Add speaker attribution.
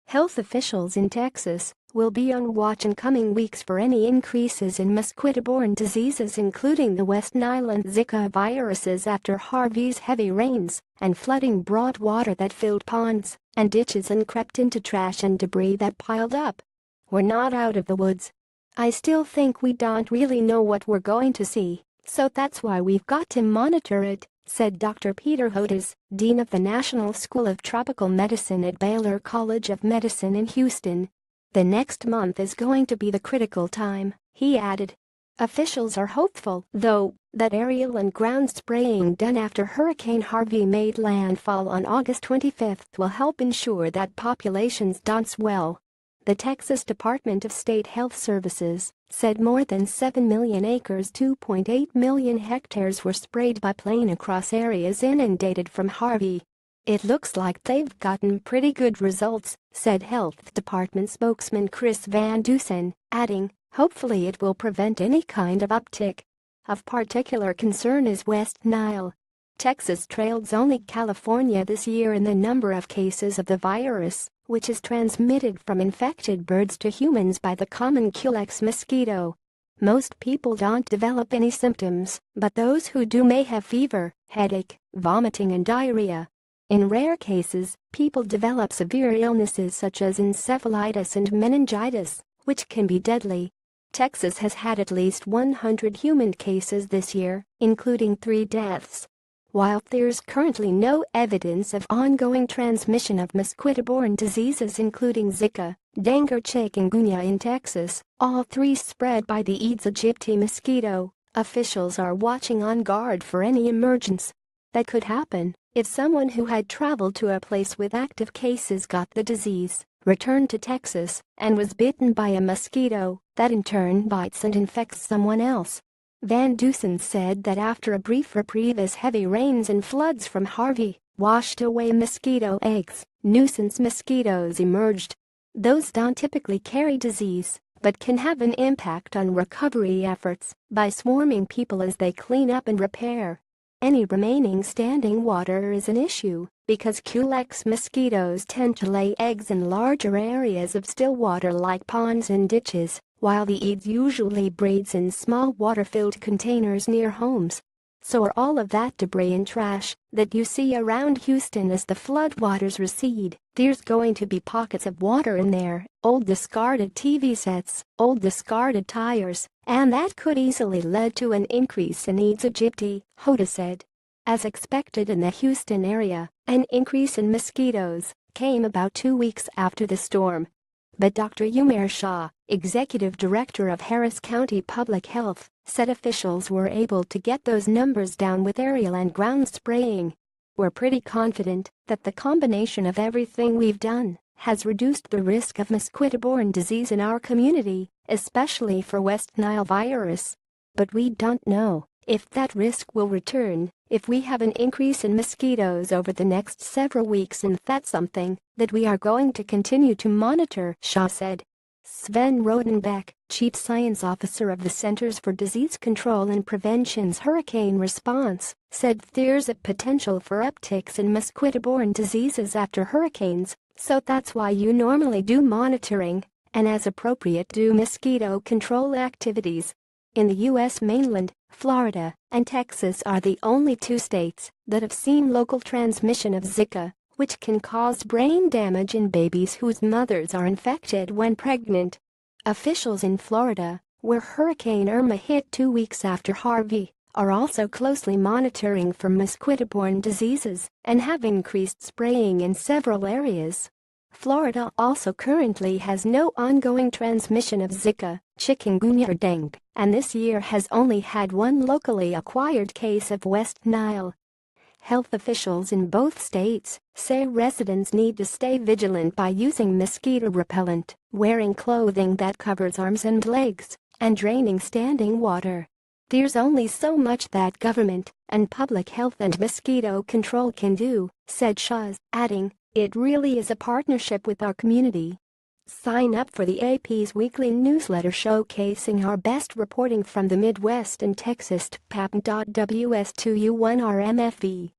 Speaker 1: Health officials in Texas will be on watch in coming weeks for any increases in mosquito-borne diseases including the West Nile and Zika viruses after Harvey's heavy rains and flooding brought water that filled ponds and ditches and crept into trash and debris that piled up. We're not out of the woods. I still think we don't really know what we're going to see, so that's why we've got to monitor it, said Dr. Peter Hodes, Dean of the National School of Tropical Medicine at Baylor College of Medicine in Houston. The next month is going to be the critical time, he added. Officials are hopeful, though, that aerial and ground spraying done after Hurricane Harvey made landfall on August 25 will help ensure that populations don't swell. The Texas Department of State Health Services said more than 7 million acres, 2.8 million hectares were sprayed by plane across areas inundated from Harvey. It looks like they've gotten pretty good results, said Health Department spokesman Chris Van Dusen, adding, hopefully it will prevent any kind of uptick. Of particular concern is West Nile. Texas trails only California this year in the number of cases of the virus, which is transmitted from infected birds to humans by the common Culex mosquito. Most people don't develop any symptoms, but those who do may have fever, headache, vomiting and diarrhea. In rare cases, people develop severe illnesses such as encephalitis and meningitis, which can be deadly. Texas has had at least 100 human cases this year, including 3 deaths. While there's currently no evidence of ongoing transmission of mosquito-borne diseases including Zika, dengue or chikungunya in Texas, all 3 spread by the Aedes aegypti mosquito, officials are watching on guard for any emergence that could happen if someone who had traveled to a place with active cases got the disease, returned to Texas, and was bitten by a mosquito that in turn bites and infects someone else. Van Dusen said that after a brief reprieve as heavy rains and floods from Harvey washed away mosquito eggs, nuisance mosquitoes emerged. Those don't typically carry disease, but can have an impact on recovery efforts by swarming people as they clean up and repair. Any remaining standing water is an issue because Culex mosquitoes tend to lay eggs in larger areas of still water like ponds and ditches, while the Aedes usually breeds in small water-filled containers near homes. So are all of that debris and trash that you see around Houston as the floodwaters recede. There's going to be pockets of water in there, old discarded TV sets, old discarded tires, and that could easily lead to an increase in Aedes aegypti, Hodes said. As expected in the Houston area, an increase in mosquitoes came about 2 weeks after the storm. But Dr. Umair Shah, executive director of Harris County Public Health, said officials were able to get those numbers down with aerial and ground spraying. We're pretty confident that the combination of everything we've done has reduced the risk of mosquito-borne disease in our community, especially for West Nile virus. But we don't know if that risk will return if we have an increase in mosquitoes over the next several weeks, and that's something that we are going to continue to monitor, Shah said. Sven Rodenbeck, Chief Science Officer of the Centers for Disease Control and Prevention's Hurricane Response, said there's a potential for upticks in mosquito-borne diseases after hurricanes, so that's why you normally do monitoring and as appropriate do mosquito control activities. In the U.S. mainland, Florida and Texas are the only 2 states that have seen local transmission of Zika, which can cause brain damage in babies whose mothers are infected when pregnant. Officials in Florida, where Hurricane Irma hit 2 weeks after Harvey, are also closely monitoring for mosquito-borne diseases and have increased spraying in several areas. Florida also currently has no ongoing transmission of Zika, chikungunya or dengue, and this year has only had 1 locally acquired case of West Nile. Health officials in both states say residents need to stay vigilant by using mosquito repellent, wearing clothing that covers arms and legs, and draining standing water. There's only so much that government and public health and mosquito control can do, said Shah, adding, it really is a partnership with our community. Sign up for the AP's weekly newsletter showcasing our best reporting from the Midwest and Texas to pap.ws2u1rmfv.